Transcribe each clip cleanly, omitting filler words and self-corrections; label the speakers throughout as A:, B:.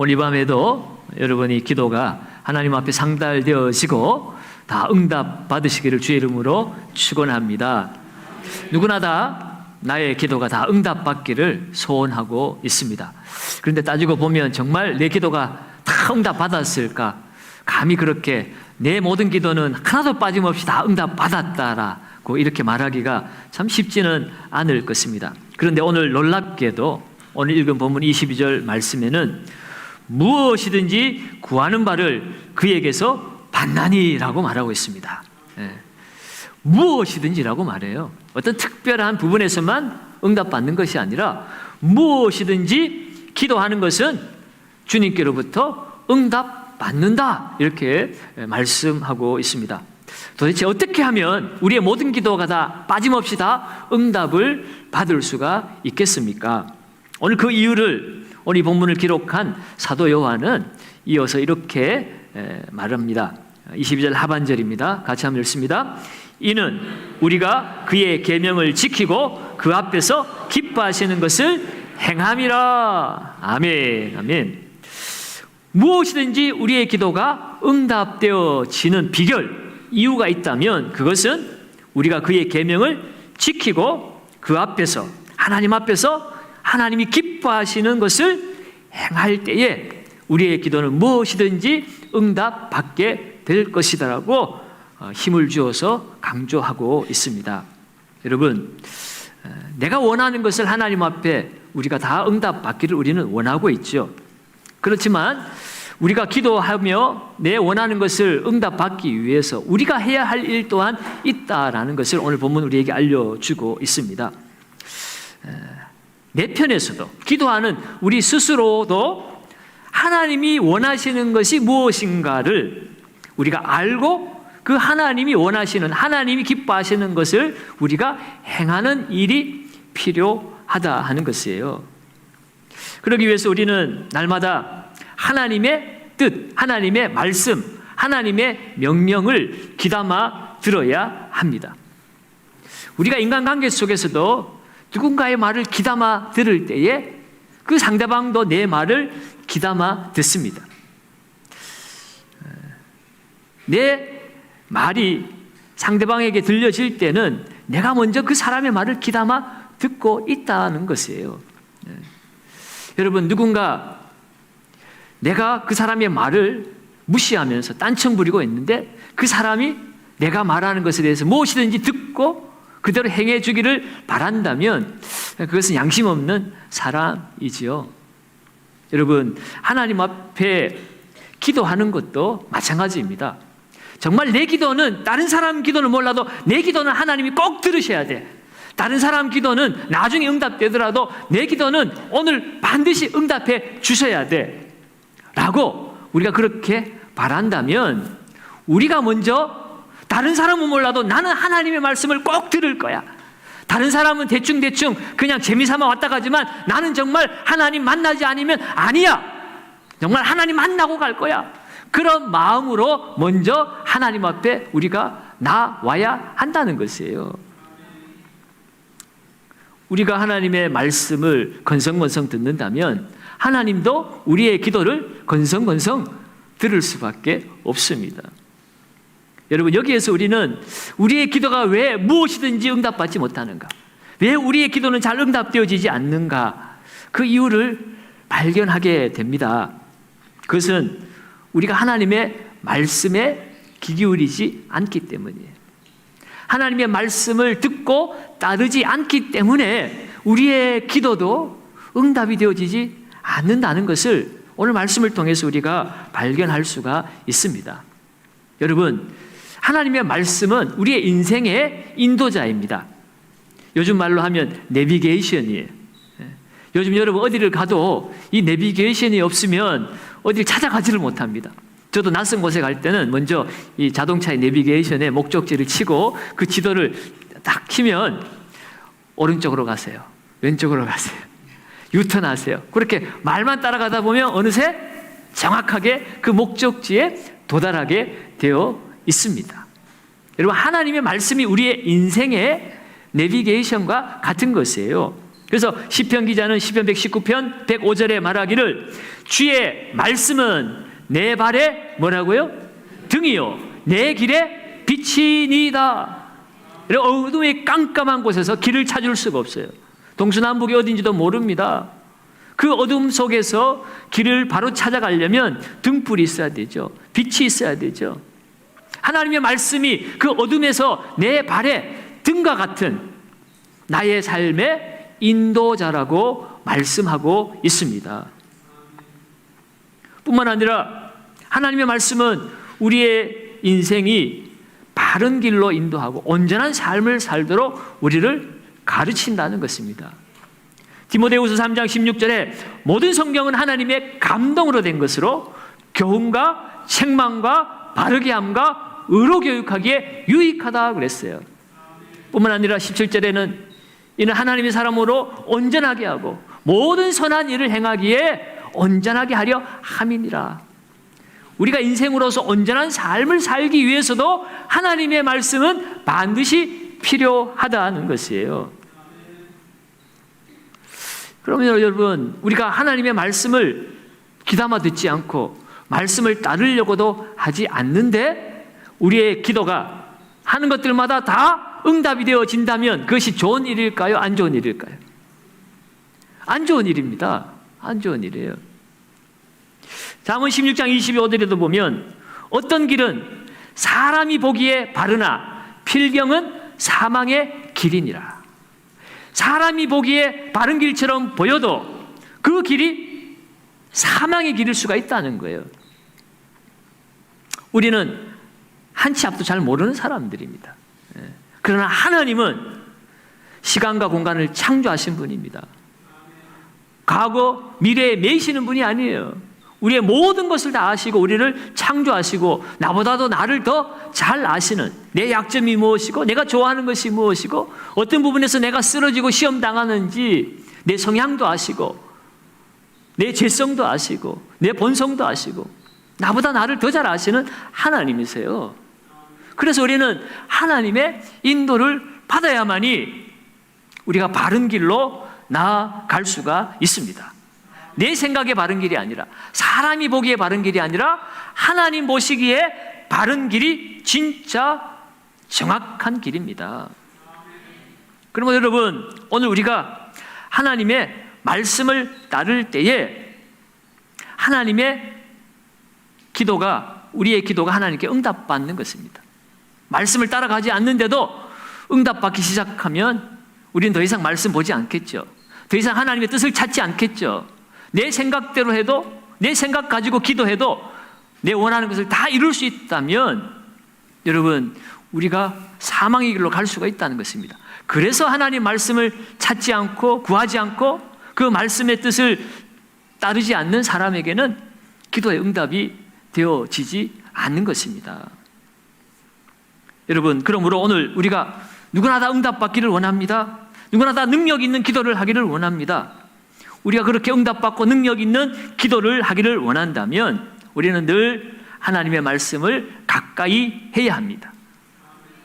A: 오늘 이 밤에도 여러분이 기도가 하나님 앞에 상달되어지고 다 응답 받으시기를 주의 이름으로 축원합니다. 누구나 다 나의 기도가 다 응답 받기를 소원하고 있습니다. 그런데 따지고 보면 정말 내 기도가 다 응답 받았을까? 감히 그렇게 내 모든 기도는 하나도 빠짐없이 다 응답 받았다라고 이렇게 말하기가 참 쉽지는 않을 것입니다. 그런데 오늘 놀랍게도 오늘 읽은 본문 22절 말씀에는 무엇이든지 구하는 바를 그에게서 받나니라고 말하고 있습니다. 무엇이든지라고 말해요. 어떤 특별한 부분에서만 응답받는 것이 아니라 무엇이든지 기도하는 것은 주님께로부터 응답받는다 이렇게 말씀하고 있습니다. 도대체 어떻게 하면 우리의 모든 기도가 다 빠짐없이 다 응답을 받을 수가 있겠습니까? 오늘 그 이유를 오늘 이 본문을 기록한 사도 요한은 이어서 이렇게 말합니다. 22절 하반절입니다. 같이 한번 읽습니다. 이는 우리가 그의 계명을 지키고 그 앞에서 기뻐하시는 것을 행함이라. 아멘, 아멘. 무엇이든지 우리의 기도가 응답되어지는 비결, 이유가 있다면 그것은 우리가 그의 계명을 지키고 그 앞에서, 하나님 앞에서 하나님이 기뻐하시는 것을 행할 때에 우리의 기도는 무엇이든지 응답받게 될 것이다라고 힘을 주어서 강조하고 있습니다. 여러분, 내가 원하는 것을 하나님 앞에 우리가 다 응답받기를 우리는 원하고 있죠. 그렇지만 우리가 기도하며 내 원하는 것을 응답받기 위해서 우리가 해야 할 일 또한 있다라는 것을 오늘 본문 우리에게 알려주고 있습니다. 내 편에서도 기도하는 우리 스스로도 하나님이 원하시는 것이 무엇인가를 우리가 알고 그 하나님이 원하시는, 하나님이 기뻐하시는 것을 우리가 행하는 일이 필요하다 하는 것이에요. 그러기 위해서 우리는 날마다 하나님의 뜻, 하나님의 말씀, 하나님의 명령을 귀담아 들어야 합니다. 우리가 인간관계 속에서도 누군가의 말을 귀담아 들을 때에 그 상대방도 내 말을 귀담아 듣습니다. 내 말이 상대방에게 들려질 때는 내가 먼저 그 사람의 말을 귀담아 듣고 있다는 것이에요. 여러분, 누군가 내가 그 사람의 말을 무시하면서 딴청 부리고 있는데 그 사람이 내가 말하는 것에 대해서 무엇이든지 듣고 그대로 행해 주기를 바란다면 그것은 양심 없는 사람이지요. 여러분, 하나님 앞에 기도하는 것도 마찬가지입니다. 정말 내 기도는 다른 사람 기도는 몰라도 내 기도는 하나님이 꼭 들으셔야 돼. 다른 사람 기도는 나중에 응답되더라도 내 기도는 오늘 반드시 응답해 주셔야 돼 라고 우리가 그렇게 바란다면 우리가 먼저 다른 사람은 몰라도 나는 하나님의 말씀을 꼭 들을 거야. 다른 사람은 대충대충 그냥 재미삼아 왔다 가지만 나는 정말 하나님 만나지 않으면 아니야. 정말 하나님 만나고 갈 거야. 그런 마음으로 먼저 하나님 앞에 우리가 나와야 한다는 것이에요. 우리가 하나님의 말씀을 건성건성 듣는다면 하나님도 우리의 기도를 건성건성 들을 수밖에 없습니다. 여러분, 여기에서 우리는 우리의 기도가 왜 무엇이든지 응답받지 못하는가? 왜 우리의 기도는 잘 응답되어지지 않는가? 그 이유를 발견하게 됩니다. 그것은 우리가 하나님의 말씀에 귀 기울이지 않기 때문이에요. 하나님의 말씀을 듣고 따르지 않기 때문에 우리의 기도도 응답이 되어지지 않는다는 것을 오늘 말씀을 통해서 우리가 발견할 수가 있습니다. 여러분, 하나님의 말씀은 우리의 인생의 인도자입니다. 요즘 말로 하면 내비게이션이에요. 요즘 여러분 어디를 가도 이 내비게이션이 없으면 어디를 찾아가지를 못합니다. 저도 낯선 곳에 갈 때는 먼저 이 자동차의 내비게이션에 목적지를 치고 그 지도를 딱 키면 오른쪽으로 가세요. 왼쪽으로 가세요. 유턴하세요. 그렇게 말만 따라가다 보면 어느새 정확하게 그 목적지에 도달하게 되어 있습니다. 여러분, 하나님의 말씀이 우리의 인생의 내비게이션과 같은 것이에요. 그래서 시편 기자는 시편 119편 105절에 말하기를 주의 말씀은 내 발에 뭐라고요? 등이요 내 길에 빛이니이다. 어둠의 깜깜한 곳에서 길을 찾을 수가 없어요. 동서남북이 어딘지도 모릅니다. 그 어둠 속에서 길을 바로 찾아가려면 등불이 있어야 되죠. 빛이 있어야 되죠. 하나님의 말씀이 그 어둠에서 내 발에 등과 같은 나의 삶의 인도자라고 말씀하고 있습니다. 뿐만 아니라 하나님의 말씀은 우리의 인생이 바른 길로 인도하고 온전한 삶을 살도록 우리를 가르친다는 것입니다. 디모데후서 3장 16절에 모든 성경은 하나님의 감동으로 된 것으로 교훈과 책망과 바르게 함과 의로 교육하기에 유익하다 그랬어요. 뿐만 아니라 17절에는 이는 하나님의 사람으로 온전하게 하고 모든 선한 일을 행하기에 온전하게 하려 함이니라. 우리가 인생으로서 온전한 삶을 살기 위해서도 하나님의 말씀은 반드시 필요하다는 것이에요. 그러면 여러분, 우리가 하나님의 말씀을 귀담아 듣지 않고 말씀을 따르려고도 하지 않는데 우리의 기도가 하는 것들마다 다 응답이 되어진다면 그것이 좋은 일일까요? 안 좋은 일일까요? 안 좋은 일입니다. 안 좋은 일이에요. 잠언 16장 22절에도 보면 어떤 길은 사람이 보기에 바르나 필경은 사망의 길이니라. 사람이 보기에 바른 길처럼 보여도 그 길이 사망의 길일 수가 있다는 거예요. 우리는 한 치 앞도 잘 모르는 사람들입니다. 그러나 하나님은 시간과 공간을 창조하신 분입니다. 과거, 미래에 매이시는 분이 아니에요. 우리의 모든 것을 다 아시고 우리를 창조하시고 나보다도 나를 더 잘 아시는 내 약점이 무엇이고 내가 좋아하는 것이 무엇이고 어떤 부분에서 내가 쓰러지고 시험 당하는지 내 성향도 아시고 내 죄성도 아시고 내 본성도 아시고 나보다 나를 더 잘 아시는 하나님이세요. 그래서 우리는 하나님의 인도를 받아야만이 우리가 바른 길로 나아갈 수가 있습니다. 내 생각에 바른 길이 아니라 사람이 보기에 바른 길이 아니라 하나님 보시기에 바른 길이 진짜 정확한 길입니다. 그러면 여러분, 오늘 우리가 하나님의 말씀을 따를 때에 하나님의 기도가, 우리의 기도가 하나님께 응답받는 것입니다. 말씀을 따라가지 않는데도 응답받기 시작하면 우리는 더 이상 말씀 보지 않겠죠. 더 이상 하나님의 뜻을 찾지 않겠죠. 내 생각대로 해도, 내 생각 가지고 기도해도 내 원하는 것을 다 이룰 수 있다면 여러분, 우리가 사망의 길로 갈 수가 있다는 것입니다. 그래서 하나님 말씀을 찾지 않고 구하지 않고 그 말씀의 뜻을 따르지 않는 사람에게는 기도의 응답이 되어지지 않는 것입니다. 여러분, 그러므로 오늘 우리가 누구나 다 응답받기를 원합니다. 누구나 다 능력 있는 기도를 하기를 원합니다. 우리가 그렇게 응답받고 능력 있는 기도를 하기를 원한다면 우리는 늘 하나님의 말씀을 가까이 해야 합니다.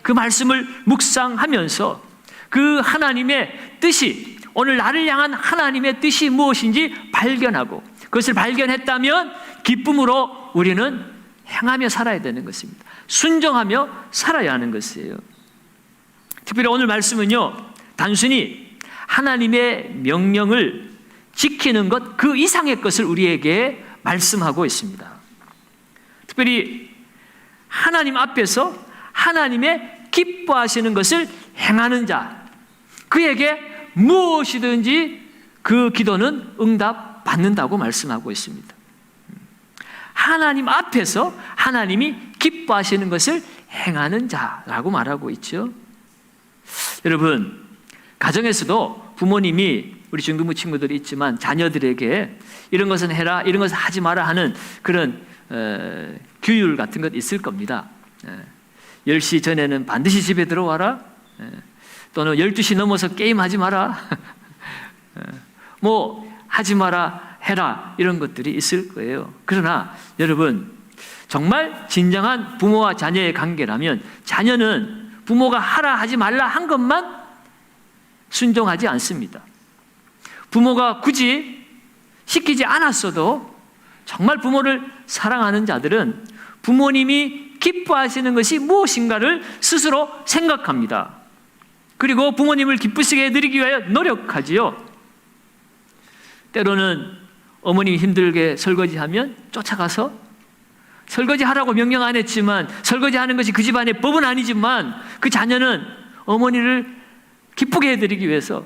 A: 그 말씀을 묵상하면서 그 하나님의 뜻이, 오늘 나를 향한 하나님의 뜻이 무엇인지 발견하고 그것을 발견했다면 기쁨으로 우리는 행하며 살아야 되는 것입니다. 순종하며 살아야 하는 것이에요. 특별히 오늘 말씀은요, 단순히 하나님의 명령을 지키는 것 그 이상의 것을 우리에게 말씀하고 있습니다. 특별히 하나님 앞에서 하나님의 기뻐하시는 것을 행하는 자, 그에게 무엇이든지 그 기도는 응답받는다고 말씀하고 있습니다. 하나님 앞에서 하나님이 기뻐하시는 것을 행하는 자라고 말하고 있죠. 여러분, 가정에서도 부모님이, 우리 중등부 친구들이 있지만 자녀들에게 이런 것은 해라, 이런 것은 하지 마라 하는 그런 규율 같은 것 있을 겁니다. 10시 전에는 반드시 집에 들어와라, 또는 12시 넘어서 게임하지 마라, 뭐 하지 마라, 해라, 이런 것들이 있을 거예요. 그러나 여러분, 정말 진정한 부모와 자녀의 관계라면 자녀는 부모가 하라 하지 말라 한 것만 순종하지 않습니다. 부모가 굳이 시키지 않았어도 정말 부모를 사랑하는 자들은 부모님이 기뻐하시는 것이 무엇인가를 스스로 생각합니다. 그리고 부모님을 기쁘시게 해드리기 위하여 노력하지요. 때로는 어머님이 힘들게 설거지하면 쫓아가서 설거지하라고 명령 안 했지만, 설거지하는 것이 그 집안의 법은 아니지만 그 자녀는 어머니를 기쁘게 해드리기 위해서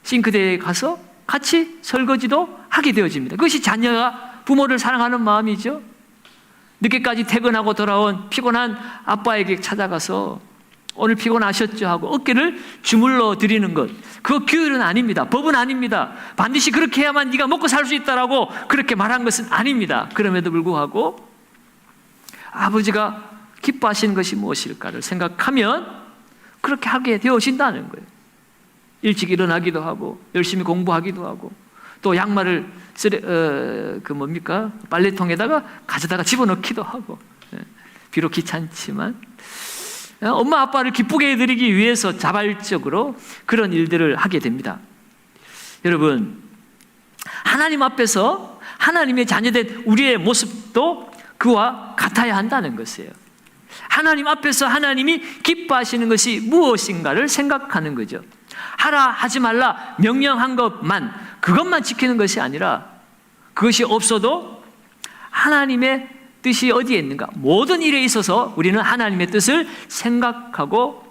A: 싱크대에 가서 같이 설거지도 하게 되어집니다. 그것이 자녀가 부모를 사랑하는 마음이죠. 늦게까지 퇴근하고 돌아온 피곤한 아빠에게 찾아가서 오늘 피곤하셨죠 하고 어깨를 주물러 드리는 것, 그거 규율은 아닙니다. 법은 아닙니다. 반드시 그렇게 해야만 네가 먹고 살 수 있다라고 그렇게 말한 것은 아닙니다. 그럼에도 불구하고 아버지가 기뻐하시는 것이 무엇일까를 생각하면 그렇게 하게 되어진다는 거예요. 일찍 일어나기도 하고 열심히 공부하기도 하고 또 양말을 빨래통에다가 가져다가 집어넣기도 하고, 비록 귀찮지만 엄마 아빠를 기쁘게 해드리기 위해서 자발적으로 그런 일들을 하게 됩니다. 여러분, 하나님 앞에서 하나님의 자녀된 우리의 모습도 그와 같아야 한다는 것이에요. 하나님 앞에서 하나님이 기뻐하시는 것이 무엇인가를 생각하는 거죠. 하라 하지 말라 명령한 그것만 지키는 것이 아니라, 그것이 없어도 하나님의 뜻이 어디에 있는가, 모든 일에 있어서 우리는 하나님의 뜻을 생각하고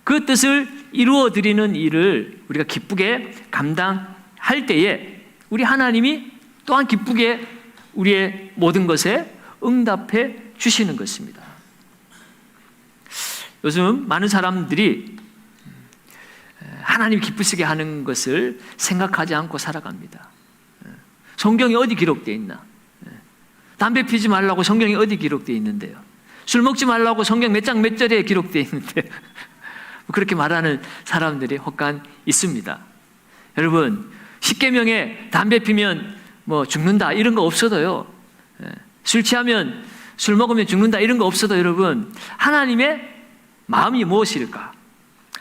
A: 그 뜻을 이루어 드리는 일을 우리가 기쁘게 감당할 때에 우리 하나님이 또한 기쁘게 우리의 모든 것에 응답해 주시는 것입니다. 요즘 많은 사람들이 하나님 기쁘시게 하는 것을 생각하지 않고 살아갑니다. 성경이 어디 기록되어 있나? 담배 피지 말라고 성경이 어디 기록되어 있는데요? 술 먹지 말라고 성경 몇 장 몇 절에 기록되어 있는데 그렇게 말하는 사람들이 혹간 있습니다. 여러분, 십계명에 담배 피면 죽는다 이런 거 없어도요, 술 취하면, 술 먹으면 죽는다 이런 거 없어도 여러분, 하나님의 마음이 무엇일까?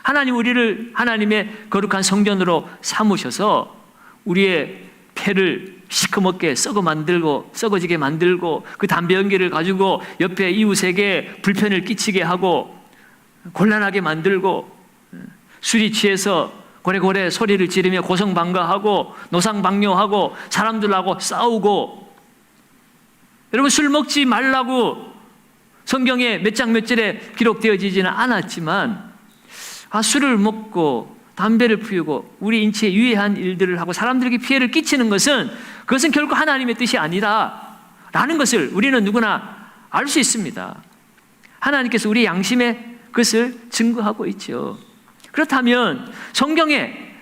A: 하나님 우리를 하나님의 거룩한 성전으로 삼으셔서 우리의 폐를 시커멓게 썩어지게 만들고 그 담배 연기를 가지고 옆에 이웃에게 불편을 끼치게 하고 곤란하게 만들고, 술이 취해서 고래고래 소리를 지르며 고성방가하고 노상방뇨하고 사람들하고 싸우고, 여러분, 술 먹지 말라고 성경에 몇 장 몇 절에 기록되어지지는 않았지만 술을 먹고 담배를 피우고 우리 인체에 유해한 일들을 하고 사람들에게 피해를 끼치는 그것은 결코 하나님의 뜻이 아니라라는 것을 우리는 누구나 알 수 있습니다. 하나님께서 우리 양심의 것을 증거하고 있죠. 그렇다면 성경에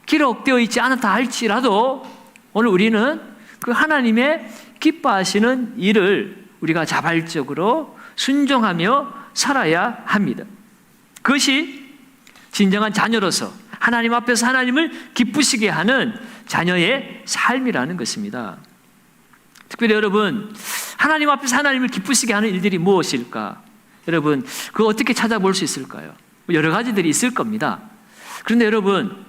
A: 기록되어 있지 않았다 할지라도 오늘 우리는 그 하나님의 기뻐하시는 일을 우리가 자발적으로 순종하며 살아야 합니다. 그것이 진정한 자녀로서 하나님 앞에서 하나님을 기쁘시게 하는 자녀의 삶이라는 것입니다. 특별히 여러분, 하나님 앞에서 하나님을 기쁘시게 하는 일들이 무엇일까? 여러분, 그거 어떻게 찾아볼 수 있을까요? 여러 가지들이 있을 겁니다. 그런데 여러분,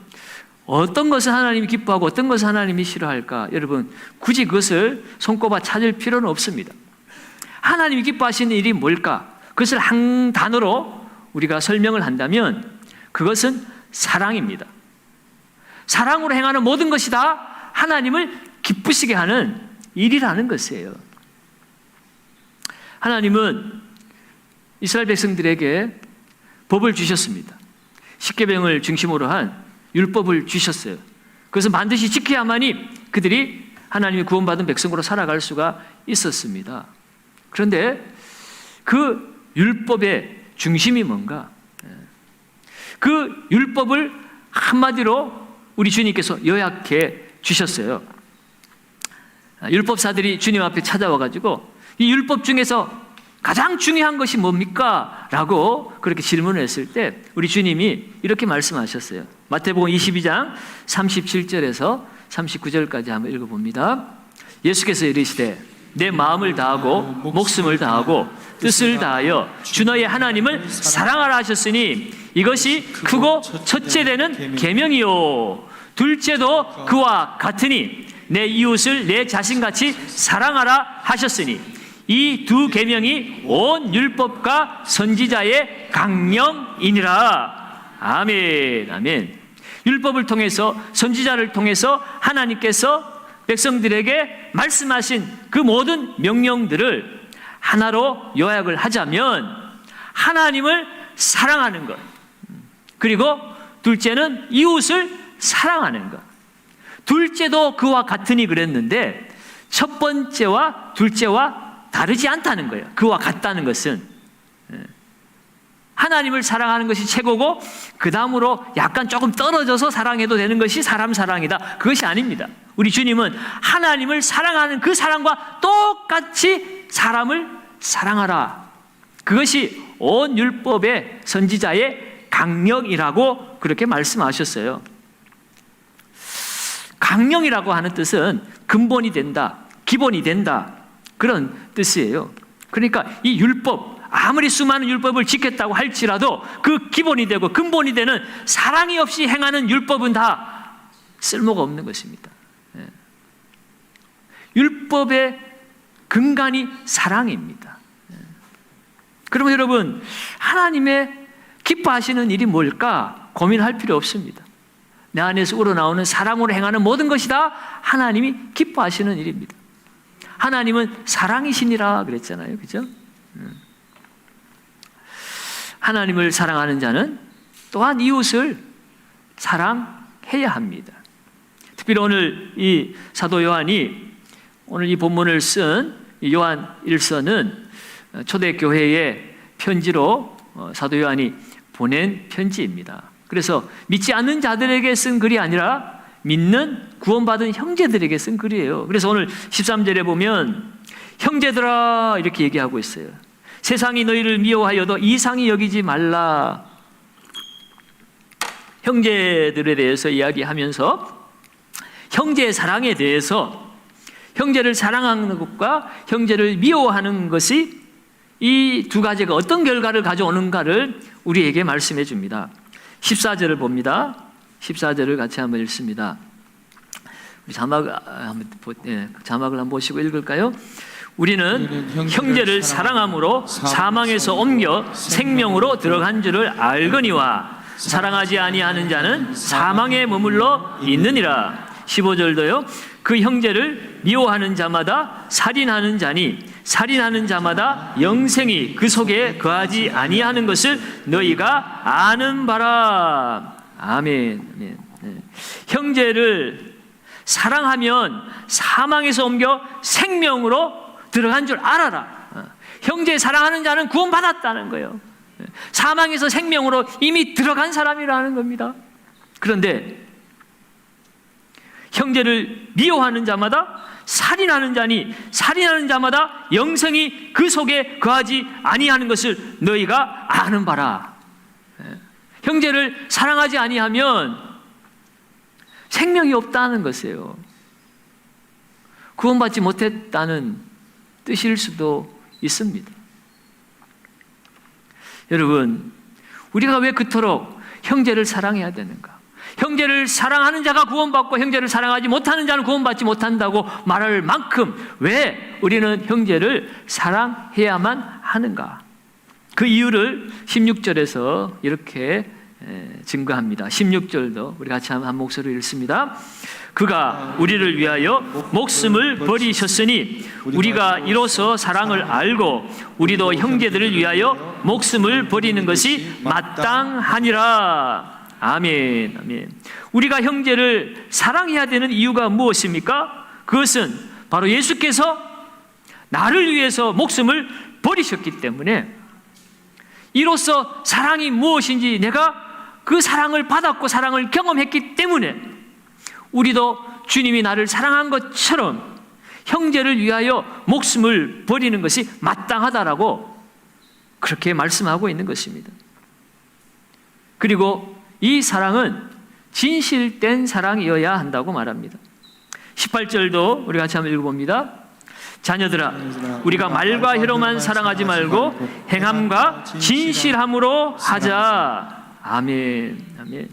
A: 어떤 것을 하나님이 기뻐하고 어떤 것을 하나님이 싫어할까? 여러분, 굳이 그것을 손꼽아 찾을 필요는 없습니다. 하나님이 기뻐하시는 일이 뭘까? 그것을 한 단어로 우리가 설명을 한다면 그것은 사랑입니다. 사랑으로 행하는 모든 것이 다 하나님을 기쁘시게 하는 일이라는 것이에요. 하나님은 이스라엘 백성들에게 법을 주셨습니다. 십계명을 중심으로 한 율법을 주셨어요. 그것은 반드시 지켜야만이 그들이 하나님이 구원받은 백성으로 살아갈 수가 있었습니다. 그런데 그 율법의 중심이 뭔가? 그 율법을 한마디로 우리 주님께서 요약해 주셨어요. 율법사들이 주님 앞에 찾아와가지고 이 율법 중에서 가장 중요한 것이 뭡니까? 라고 그렇게 질문을 했을 때 우리 주님이 이렇게 말씀하셨어요. 마태복음 22장 37절에서 39절까지 한번 읽어봅니다. 예수께서 이르시되 내 마음을 다하고 목숨을 다하고 뜻을 다하여 주 너의 하나님을 사랑하라 하셨으니 이것이 크고 첫째 되는 계명이요 둘째도 그와 같으니 내 이웃을 내 자신같이 사랑하라 하셨으니 이 두 계명이 온 율법과 선지자의 강령이니라. 아멘, 아멘. 율법을 통해서, 선지자를 통해서 하나님께서 백성들에게 말씀하신 그 모든 명령들을 하나로 요약을 하자면 하나님을 사랑하는 것, 그리고 둘째는 이웃을 사랑하는 것. 둘째도 그와 같으니 그랬는데 첫 번째와 둘째와 다르지 않다는 거예요. 그와 같다는 것은 하나님을 사랑하는 것이 최고고 그 다음으로 약간 조금 떨어져서 사랑해도 되는 것이 사람 사랑이다. 그것이 아닙니다. 우리 주님은 하나님을 사랑하는 그 사랑과 똑같이 사람을 사랑하라. 그것이 온 율법의 선지자의 강령이라고 그렇게 말씀하셨어요. 강령이라고 하는 뜻은 근본이 된다, 기본이 된다, 그런 뜻이에요. 그러니까 이 율법, 아무리 수많은 율법을 지켰다고 할지라도 그 기본이 되고 근본이 되는 사랑이 없이 행하는 율법은 다 쓸모가 없는 것입니다. 율법의 근간이 사랑입니다. 그러면 여러분, 하나님의 기뻐하시는 일이 뭘까 고민할 필요 없습니다. 내 안에서 우러나오는 사랑으로 행하는 모든 것이 다 하나님이 기뻐하시는 일입니다. 하나님은 사랑이시니라 그랬잖아요. 그죠? 하나님을 사랑하는 자는 또한 이웃을 사랑해야 합니다. 특별히 오늘 이 사도 요한이 오늘 이 본문을 쓴 요한 1서는 초대교회의 편지로 사도 요한이 보낸 편지입니다. 그래서 믿지 않는 자들에게 쓴 글이 아니라 믿는 구원받은 형제들에게 쓴 글이에요. 그래서 오늘 13절에 보면 형제들아 이렇게 얘기하고 있어요. 세상이 너희를 미워하여도 이상히 여기지 말라. 형제들에 대해서 이야기하면서 형제의 사랑에 대해서, 형제를 사랑하는 것과 형제를 미워하는 것이 이 두 가지가 어떤 결과를 가져오는가를 우리에게 말씀해 줍니다. 14절을 봅니다. 14절을 같이 한번 읽습니다. 우리 자막을 한번 보시고 읽을까요? 우리는 형제를 사랑함으로 사망에서 옮겨 생명으로 들어간 줄을 알거니와 사랑하지 아니하는 자는 사망에 머물러 있느니라. 15절도요. 그 형제를 미워하는 자마다 살인하는 자니 살인하는 자마다 영생이 그 속에 거하지 아니하는 것을 너희가 아는 바라. 아멘. 형제를 사랑하면 사망에서 옮겨 생명으로 들어간 줄 알아라. 형제 사랑하는 자는 구원받았다는 거예요. 사망에서 생명으로 이미 들어간 사람이라는 겁니다. 그런데 형제를 미워하는 자마다 살인하는 자니 살인하는 자마다 영생이 그 속에 거하지 아니하는 것을 너희가 아는 바라. 형제를 사랑하지 아니하면 생명이 없다는 것이에요. 구원받지 못했다는 뜻일 수도 있습니다. 여러분, 우리가 왜 그토록 형제를 사랑해야 되는가? 형제를 사랑하는 자가 구원받고 형제를 사랑하지 못하는 자는 구원받지 못한다고 말할 만큼 왜 우리는 형제를 사랑해야만 하는가? 그 이유를 16절에서 이렇게 증거합니다. 16절도 우리 같이 한 목소리로 읽습니다. 그가 우리를 위하여 목숨을 버리셨으니 우리가 이로써 사랑을 알고 우리도 형제들을 위하여 목숨을 버리는 것이 마땅하니라. 아멘, 아멘. 우리가 형제를 사랑해야 되는 이유가 무엇입니까? 그것은 바로 예수께서 나를 위해서 목숨을 버리셨기 때문에, 이로써 사랑이 무엇인지 내가 그 사랑을 받았고 사랑을 경험했기 때문에 우리도 주님이 나를 사랑한 것처럼 형제를 위하여 목숨을 버리는 것이 마땅하다라고 그렇게 말씀하고 있는 것입니다. 그리고 이 사랑은 진실된 사랑이어야 한다고 말합니다. 18절도 우리 같이 한번 읽어봅니다. 자녀들아, 우리가 말과 혀로만 사랑하지 말고 행함과 진실함으로 하자. 아멘, 아멘.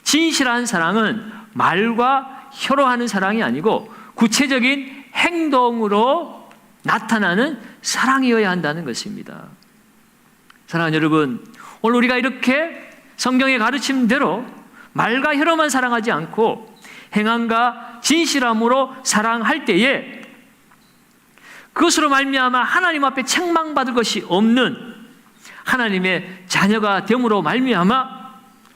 A: 진실한 사랑은 말과 혀로 하는 사랑이 아니고 구체적인 행동으로 나타나는 사랑이어야 한다는 것입니다. 사랑하는 여러분, 오늘 우리가 이렇게 성경의 가르침대로 말과 혀로만 사랑하지 않고 행함과 진실함으로 사랑할 때에 그것으로 말미암아 하나님 앞에 책망받을 것이 없는 하나님의 자녀가 됨으로 말미암아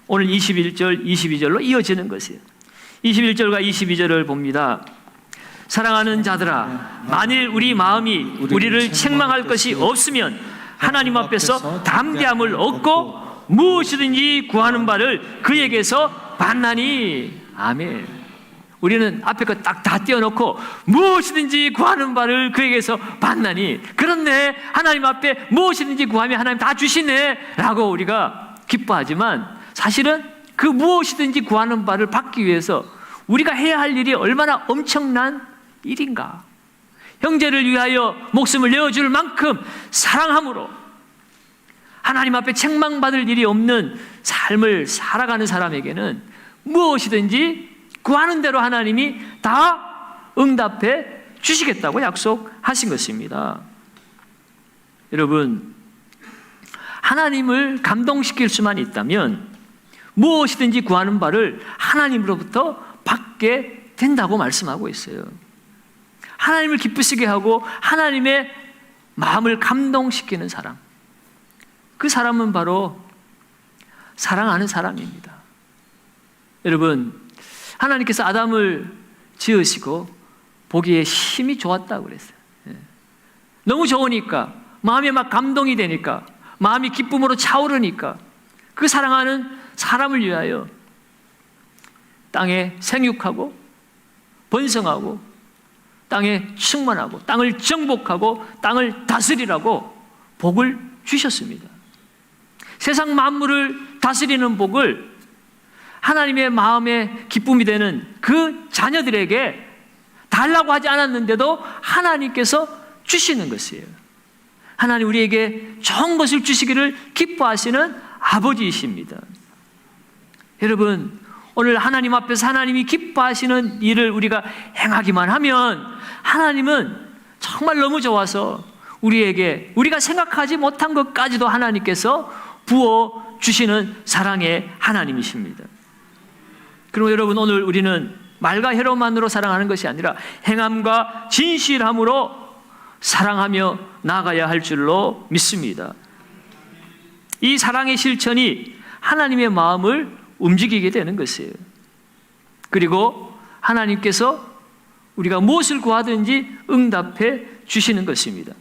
A: 오늘 21절, 22절로 이어지는 것이에요. 21절과 22절을 봅니다. 사랑하는 자들아, 만일 우리 마음이 우리를 책망할 것이 없으면 하나님 앞에서 담대함을 얻고 무엇이든지 구하는 바를 그에게서 받나니. 아멘. 우리는 앞에 거 딱 다 띄워놓고 무엇이든지 구하는 바를 그에게서 받나니. 그렇네, 하나님 앞에 무엇이든지 구하면 하나님 다 주시네 라고 우리가 기뻐하지만 사실은 그 무엇이든지 구하는 바를 받기 위해서 우리가 해야 할 일이 얼마나 엄청난 일인가. 형제를 위하여 목숨을 내어줄 만큼 사랑함으로 하나님 앞에 책망받을 일이 없는 삶을 살아가는 사람에게는 무엇이든지 구하는 대로 하나님이 다 응답해 주시겠다고 약속하신 것입니다. 여러분, 하나님을 감동시킬 수만 있다면 무엇이든지 구하는 바를 하나님으로부터 받게 된다고 말씀하고 있어요. 하나님을 기쁘시게 하고 하나님의 마음을 감동시키는 사람, 그 사람은 바로 사랑하는 사람입니다. 여러분, 하나님께서 아담을 지으시고 보기에 심히 좋았다고 그랬어요. 너무 좋으니까, 마음에 막 감동이 되니까, 마음이 기쁨으로 차오르니까 그 사랑하는 사람을 위하여 땅에 생육하고 번성하고 땅에 충만하고 땅을 정복하고 땅을 다스리라고 복을 주셨습니다. 세상 만물을 다스리는 복을 하나님의 마음에 기쁨이 되는 그 자녀들에게 달라고 하지 않았는데도 하나님께서 주시는 것이에요. 하나님 우리에게 좋은 것을 주시기를 기뻐하시는 아버지이십니다. 여러분, 오늘 하나님 앞에서 하나님이 기뻐하시는 일을 우리가 행하기만 하면 하나님은 정말 너무 좋아서 우리에게 우리가 생각하지 못한 것까지도 하나님께서 부어주시는 사랑의 하나님이십니다. 그리고 여러분, 오늘 우리는 말과 혀로만으로 사랑하는 것이 아니라 행함과 진실함으로 사랑하며 나아가야 할 줄로 믿습니다. 이 사랑의 실천이 하나님의 마음을 움직이게 되는 것이에요. 그리고 하나님께서 우리가 무엇을 구하든지 응답해 주시는 것입니다.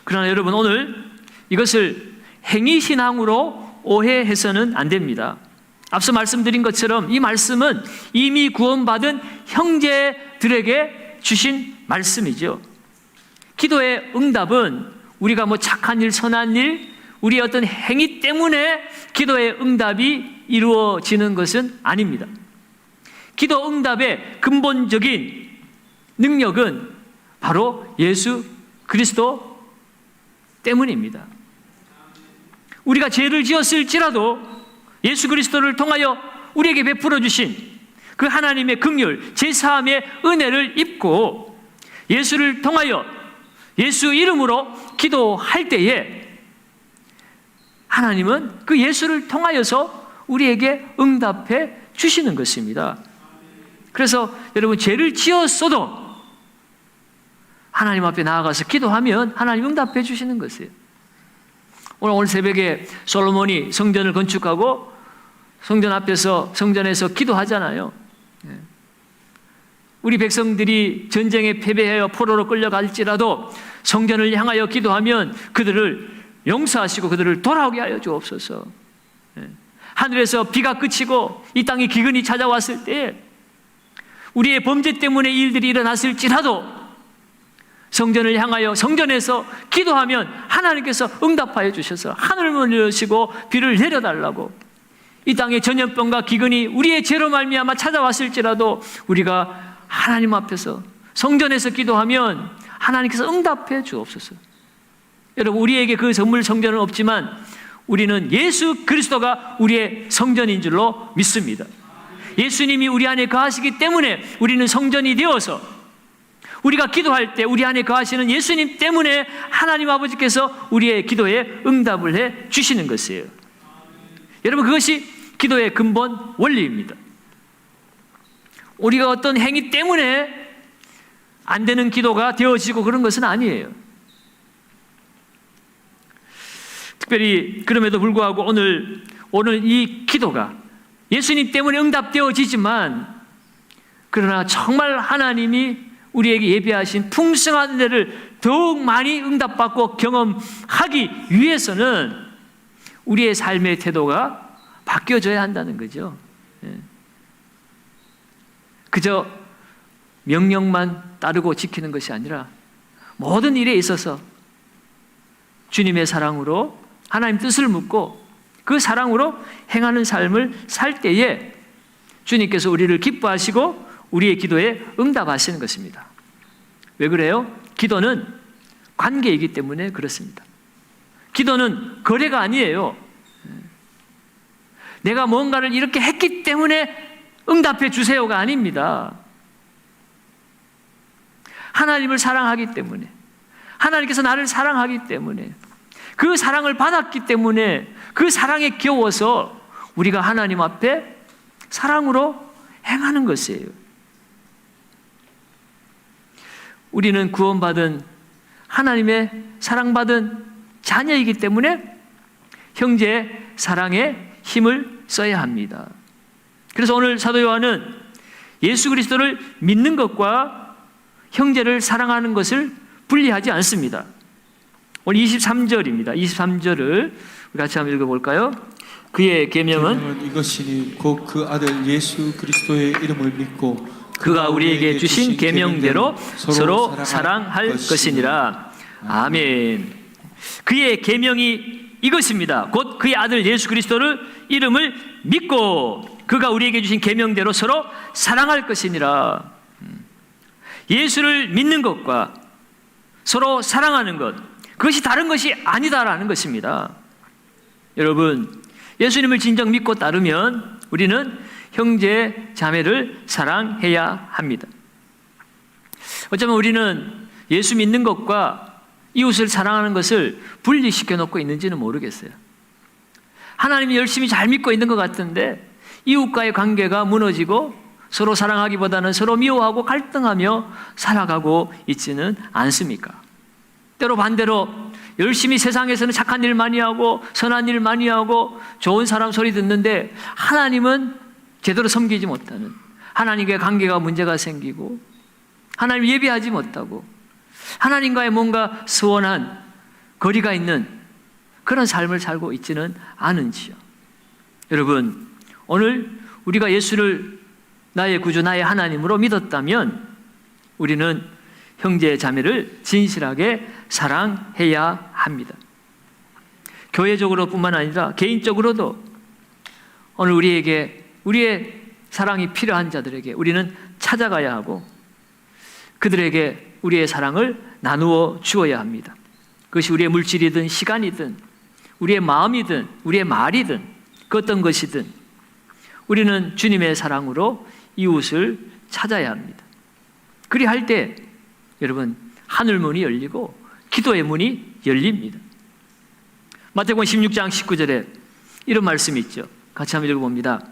A: 그러나 여러분, 오늘 이것을 행위신앙으로 오해해서는 안 됩니다. 앞서 말씀드린 것처럼 이 말씀은 이미 구원받은 형제들에게 주신 말씀이죠. 기도의 응답은 우리가 뭐 착한 일, 선한 일, 우리의 어떤 행위 때문에 기도의 응답이 이루어지는 것은 아닙니다. 기도 응답의 근본적인 능력은 바로 예수 그리스도 때문입니다. 우리가 죄를 지었을지라도 예수 그리스도를 통하여 우리에게 베풀어 주신 그 하나님의 긍휼, 제사함의 은혜를 입고 예수를 통하여 예수 이름으로 기도할 때에 하나님은 그 예수를 통하여서 우리에게 응답해 주시는 것입니다. 그래서 여러분, 죄를 지었어도 하나님 앞에 나아가서 기도하면 하나님 응답해 주시는 것이에요. 오늘 새벽에 솔로몬이 성전을 건축하고 성전 앞에서 성전에서 기도하잖아요. 우리 백성들이 전쟁에 패배하여 포로로 끌려갈지라도 성전을 향하여 기도하면 그들을 용서하시고 그들을 돌아오게 하여 주옵소서. 하늘에서 비가 그치고 이 땅에 기근이 찾아왔을 때 우리의 범죄 때문에 일들이 일어났을지라도 성전을 향하여 성전에서 기도하면 하나님께서 응답하여 주셔서 하늘문을 여시고 비를 내려달라고, 이 땅에 전염병과 기근이 우리의 죄로 말미암아 찾아왔을지라도 우리가 하나님 앞에서 성전에서 기도하면 하나님께서 응답해 주옵소서. 여러분, 우리에게 그 선물 성전은 없지만 우리는 예수 그리스도가 우리의 성전인 줄로 믿습니다. 예수님이 우리 안에 거하시기 때문에 우리는 성전이 되어서 우리가 기도할 때 우리 안에 거하시는 예수님 때문에 하나님 아버지께서 우리의 기도에 응답을 해 주시는 것이에요. 여러분, 그것이 기도의 근본 원리입니다. 우리가 어떤 행위 때문에 안 되는 기도가 되어지고 그런 것은 아니에요. 특별히 그럼에도 불구하고 오늘 이 기도가 예수님 때문에 응답되어지지만, 그러나 정말 하나님이 우리에게 예비하신 풍성한 은혜를 더욱 많이 응답받고 경험하기 위해서는 우리의 삶의 태도가 바뀌어져야 한다는 거죠. 그저 명령만 따르고 지키는 것이 아니라 모든 일에 있어서 주님의 사랑으로 하나님 뜻을 묻고 그 사랑으로 행하는 삶을 살 때에 주님께서 우리를 기뻐하시고 우리의 기도에 응답하시는 것입니다. 왜 그래요? 기도는 관계이기 때문에 그렇습니다. 기도는 거래가 아니에요. 내가 뭔가를 이렇게 했기 때문에 응답해 주세요가 아닙니다. 하나님을 사랑하기 때문에, 하나님께서 나를 사랑하기 때문에, 그 사랑을 받았기 때문에 그 사랑에 겨워서 우리가 하나님 앞에 사랑으로 행하는 것이에요. 우리는 구원받은 하나님의 사랑받은 자녀이기 때문에 형제의 사랑에 힘을 써야 합니다. 그래서 오늘 사도 요한은 예수 그리스도를 믿는 것과 형제를 사랑하는 것을 분리하지 않습니다. 오늘 23절입니다. 23절을 같이 한번 읽어볼까요? 그의 계명은
B: 이것이니 곧 그 아들 예수 그리스도의 이름을 믿고
A: 그가 우리에게 주신 계명대로 서로 사랑할 것이니라. 아멘. 그의 계명이 이것입니다. 곧 그의 아들 예수 그리스도를 이름을 믿고 그가 우리에게 주신 계명대로 서로 사랑할 것이니라. 예수를 믿는 것과 서로 사랑하는 것, 그것이 다른 것이 아니다라는 것입니다. 여러분, 예수님을 진정 믿고 따르면 우리는 형제 자매를 사랑해야 합니다. 어쩌면 우리는 예수 믿는 것과 이웃을 사랑하는 것을 분리시켜 놓고 있는지는 모르겠어요. 하나님이 열심히 잘 믿고 있는 것 같은데 이웃과의 관계가 무너지고 서로 사랑하기보다는 서로 미워하고 갈등하며 살아가고 있지는 않습니까? 때로 반대로 열심히 세상에서는 착한 일 많이 하고 선한 일 많이 하고 좋은 사람 소리 듣는데 하나님은 제대로 섬기지 못하는, 하나님과의 관계가 문제가 생기고 하나님 예배하지 못하고 하나님과의 뭔가 서운한 거리가 있는 그런 삶을 살고 있지는 않은지요. 여러분, 오늘 우리가 예수를 나의 구주, 나의 하나님으로 믿었다면 우리는 형제 자매를 진실하게 사랑해야 합니다. 교회적으로 뿐만 아니라 개인적으로도 오늘 우리의 사랑이 필요한 자들에게 우리는 찾아가야 하고 그들에게 우리의 사랑을 나누어 주어야 합니다. 그것이 우리의 물질이든 시간이든 우리의 마음이든 우리의 말이든 그 어떤 것이든 우리는 주님의 사랑으로 이웃을 찾아야 합니다. 그리할 때 여러분, 하늘 문이 열리고 기도의 문이 열립니다. 마태복음 16장 19절에 이런 말씀이 있죠. 같이 한번 읽어봅니다.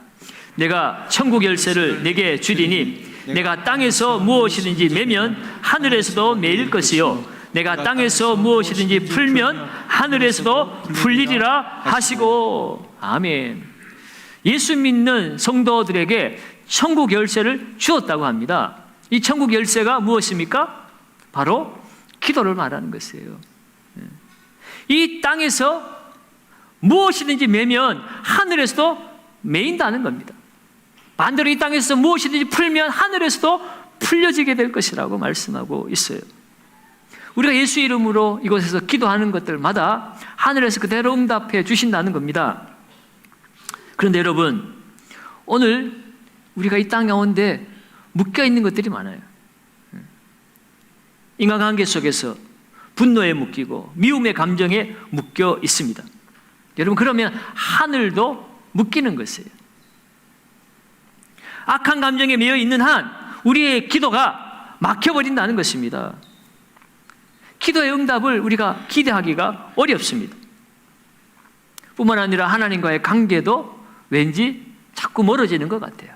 A: 내가 천국 열쇠를 내게 주리니 내가 땅에서 무엇이든지 매면 하늘에서도 매일 것이요 내가 땅에서 무엇이든지 풀면 하늘에서도 풀리리라 하시고. 아멘. 예수 믿는 성도들에게 천국 열쇠를 주었다고 합니다. 이 천국 열쇠가 무엇입니까? 바로 기도를 말하는 것이에요. 이 땅에서 무엇이든지 매면 하늘에서도 매인다는 겁니다. 반대로 이 땅에서 무엇이든지 풀면 하늘에서도 풀려지게 될 것이라고 말씀하고 있어요. 우리가 예수 이름으로 이곳에서 기도하는 것들마다 하늘에서 그대로 응답해 주신다는 겁니다. 그런데 여러분, 오늘 우리가 이 땅 가운데 묶여 있는 것들이 많아요. 인간관계 속에서 분노에 묶이고 미움의 감정에 묶여 있습니다. 여러분, 그러면 하늘도 묶이는 것이에요. 악한 감정에 매여 있는 한 우리의 기도가 막혀버린다는 것입니다. 기도의 응답을 우리가 기대하기가 어렵습니다. 뿐만 아니라 하나님과의 관계도 왠지 자꾸 멀어지는 것 같아요.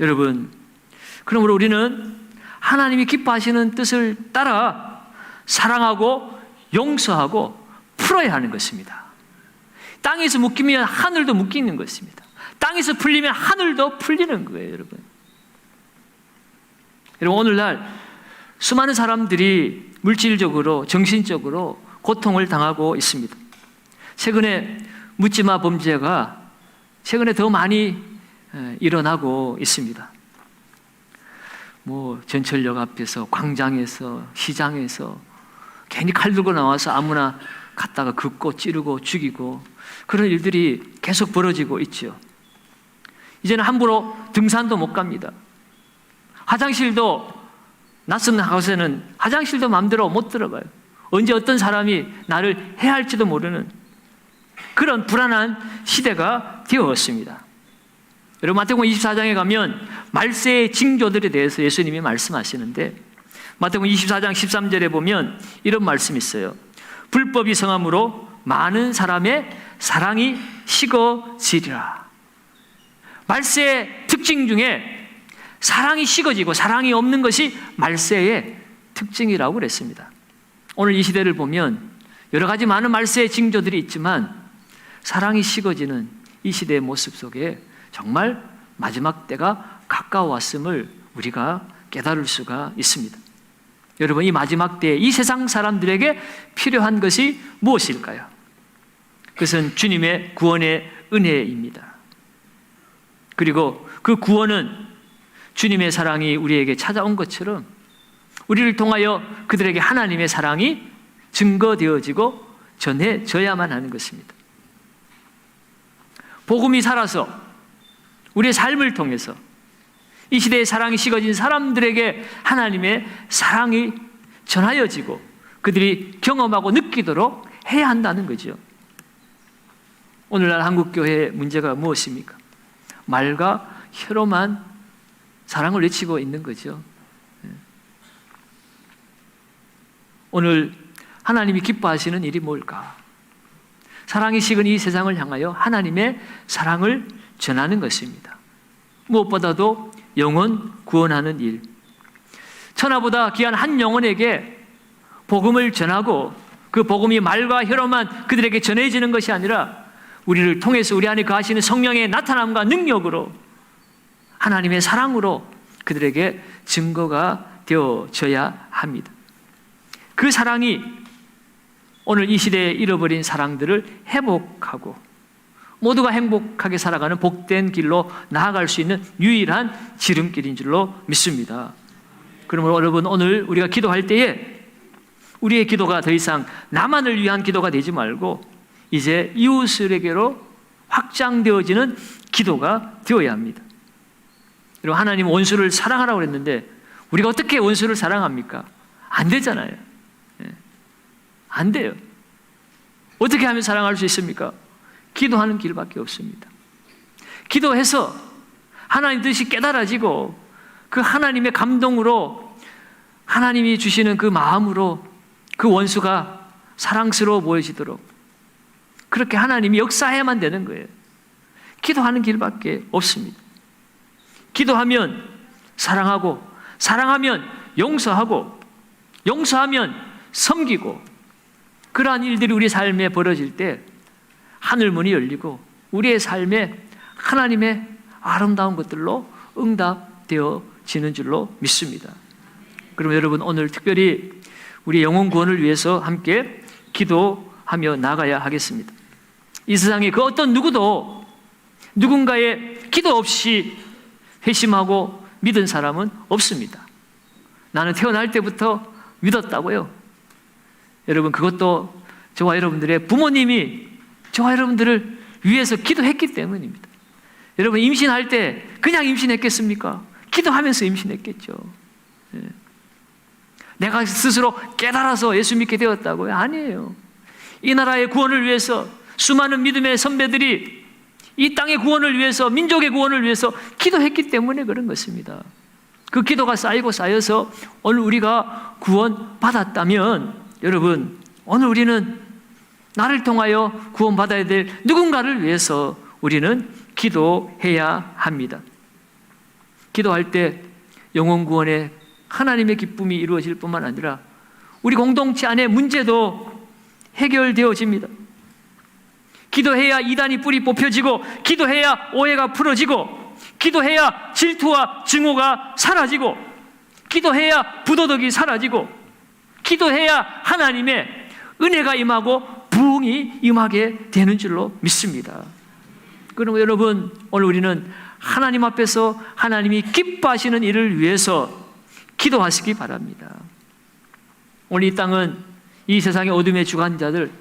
A: 여러분, 그러므로 우리는 하나님이 기뻐하시는 뜻을 따라 사랑하고 용서하고 풀어야 하는 것입니다. 땅에서 묶이면 하늘도 묶이는 것입니다. 땅에서 풀리면 하늘도 풀리는 거예요, 여러분. 여러분, 오늘날 수많은 사람들이 물질적으로, 정신적으로 고통을 당하고 있습니다. 최근에 묻지마 범죄가 최근에 더 많이 일어나고 있습니다. 전철역 앞에서, 광장에서, 시장에서 괜히 칼 들고 나와서 아무나 갖다가 긋고 찌르고 죽이고 그런 일들이 계속 벌어지고 있죠. 이제는 함부로 등산도 못 갑니다. 화장실도, 낯선 곳에는 화장실도 마음대로 못 들어가요. 언제 어떤 사람이 나를 해할지도 모르는 그런 불안한 시대가 되었습니다. 여러분, 마태복음 24장에 가면 말세의 징조들에 대해서 예수님이 말씀하시는데, 마태복음 24장 13절에 보면 이런 말씀이 있어요. 불법이 성함으로 많은 사람의 사랑이 식어지리라. 말세의 특징 중에 사랑이 식어지고 사랑이 없는 것이 말세의 특징이라고 그랬습니다. 오늘 이 시대를 보면 여러 가지 많은 말세의 징조들이 있지만 사랑이 식어지는 이 시대의 모습 속에 정말 마지막 때가 가까워왔음을 우리가 깨달을 수가 있습니다. 여러분, 이 마지막 때에 이 세상 사람들에게 필요한 것이 무엇일까요? 그것은 주님의 구원의 은혜입니다. 그리고 그 구원은 주님의 사랑이 우리에게 찾아온 것처럼 우리를 통하여 그들에게 하나님의 사랑이 증거되어지고 전해져야만 하는 것입니다. 복음이 살아서 우리의 삶을 통해서 이 시대의 사랑이 식어진 사람들에게 하나님의 사랑이 전하여지고 그들이 경험하고 느끼도록 해야 한다는 거죠. 오늘날 한국교회의 문제가 무엇입니까? 말과 혀로만 사랑을 외치고 있는 거죠. 오늘 하나님이 기뻐하시는 일이 뭘까? 사랑이 식은 이 세상을 향하여 하나님의 사랑을 전하는 것입니다. 무엇보다도 영혼 구원하는 일. 천하보다 귀한 한 영혼에게 복음을 전하고 그 복음이 말과 혀로만 그들에게 전해지는 것이 아니라 우리를 통해서 우리 안에 거하시는 성령의 나타남과 능력으로 하나님의 사랑으로 그들에게 증거가 되어져야 합니다. 그 사랑이 오늘 이 시대에 잃어버린 사랑들을 회복하고 모두가 행복하게 살아가는 복된 길로 나아갈 수 있는 유일한 지름길인 줄로 믿습니다. 그러므로 여러분, 오늘 우리가 기도할 때에 우리의 기도가 더 이상 나만을 위한 기도가 되지 말고 이제 이웃에게로 확장되어지는 기도가 되어야 합니다. 여러분, 하나님 원수를 사랑하라고 그랬는데 우리가 어떻게 원수를 사랑합니까? 안 되잖아요. 안 돼요. 어떻게 하면 사랑할 수 있습니까? 기도하는 길밖에 없습니다. 기도해서 하나님 뜻이 깨달아지고 그 하나님의 감동으로 하나님이 주시는 그 마음으로 그 원수가 사랑스러워 보여지도록 그렇게 하나님이 역사해야만 되는 거예요. 기도하는 길밖에 없습니다. 기도하면 사랑하고, 사랑하면 용서하고, 용서하면 섬기고, 그러한 일들이 우리 삶에 벌어질 때 하늘문이 열리고 우리의 삶에 하나님의 아름다운 것들로 응답되어지는 줄로 믿습니다. 그러면 여러분, 오늘 특별히 우리 영혼 구원을 위해서 함께 기도하며 나가야 하겠습니다. 이 세상에 그 어떤 누구도 누군가의 기도 없이 회심하고 믿은 사람은 없습니다. 나는 태어날 때부터 믿었다고요. 여러분, 그것도 저와 여러분들의 부모님이 저와 여러분들을 위해서 기도했기 때문입니다. 여러분, 임신할 때 그냥 임신했겠습니까? 기도하면서 임신했겠죠. 내가 스스로 깨달아서 예수 믿게 되었다고요? 아니에요. 이 나라의 구원을 위해서 수많은 믿음의 선배들이 이 땅의 구원을 위해서, 민족의 구원을 위해서 기도했기 때문에 그런 것입니다. 그 기도가 쌓이고 쌓여서 오늘 우리가 구원받았다면, 여러분, 오늘 우리는 나를 통하여 구원받아야 될 누군가를 위해서 우리는 기도해야 합니다. 기도할 때 영혼 구원에 하나님의 기쁨이 이루어질 뿐만 아니라 우리 공동체 안의 문제도 해결되어집니다. 기도해야 이단이 뿌리 뽑혀지고, 기도해야 오해가 풀어지고, 기도해야 질투와 증오가 사라지고, 기도해야 부도덕이 사라지고, 기도해야 하나님의 은혜가 임하고 부흥이 임하게 되는 줄로 믿습니다. 그러면 여러분, 오늘 우리는 하나님 앞에서 하나님이 기뻐하시는 일을 위해서 기도하시기 바랍니다. 오늘 이 땅은 이 세상의 어둠의 주관자들,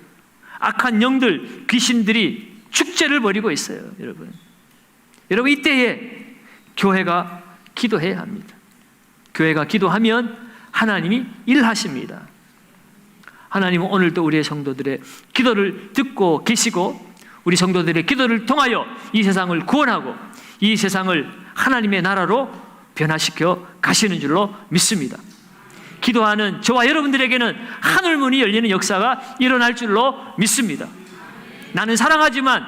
A: 악한 영들, 귀신들이 축제를 벌이고 있어요. 여러분 이때에 교회가 기도해야 합니다. 교회가 기도하면 하나님이 일하십니다. 하나님은 오늘도 우리의 성도들의 기도를 듣고 계시고, 우리 성도들의 기도를 통하여 이 세상을 구원하고 이 세상을 하나님의 나라로 변화시켜 가시는 줄로 믿습니다. 기도하는 저와 여러분들에게는 하늘문이 열리는 역사가 일어날 줄로 믿습니다. 나는 사랑하지만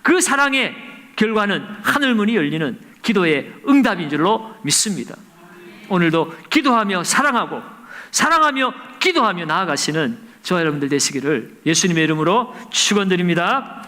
A: 그 사랑의 결과는 하늘문이 열리는 기도의 응답인 줄로 믿습니다. 오늘도 기도하며 사랑하고, 사랑하며 기도하며 나아가시는 저와 여러분들 되시기를 예수님의 이름으로 축원드립니다.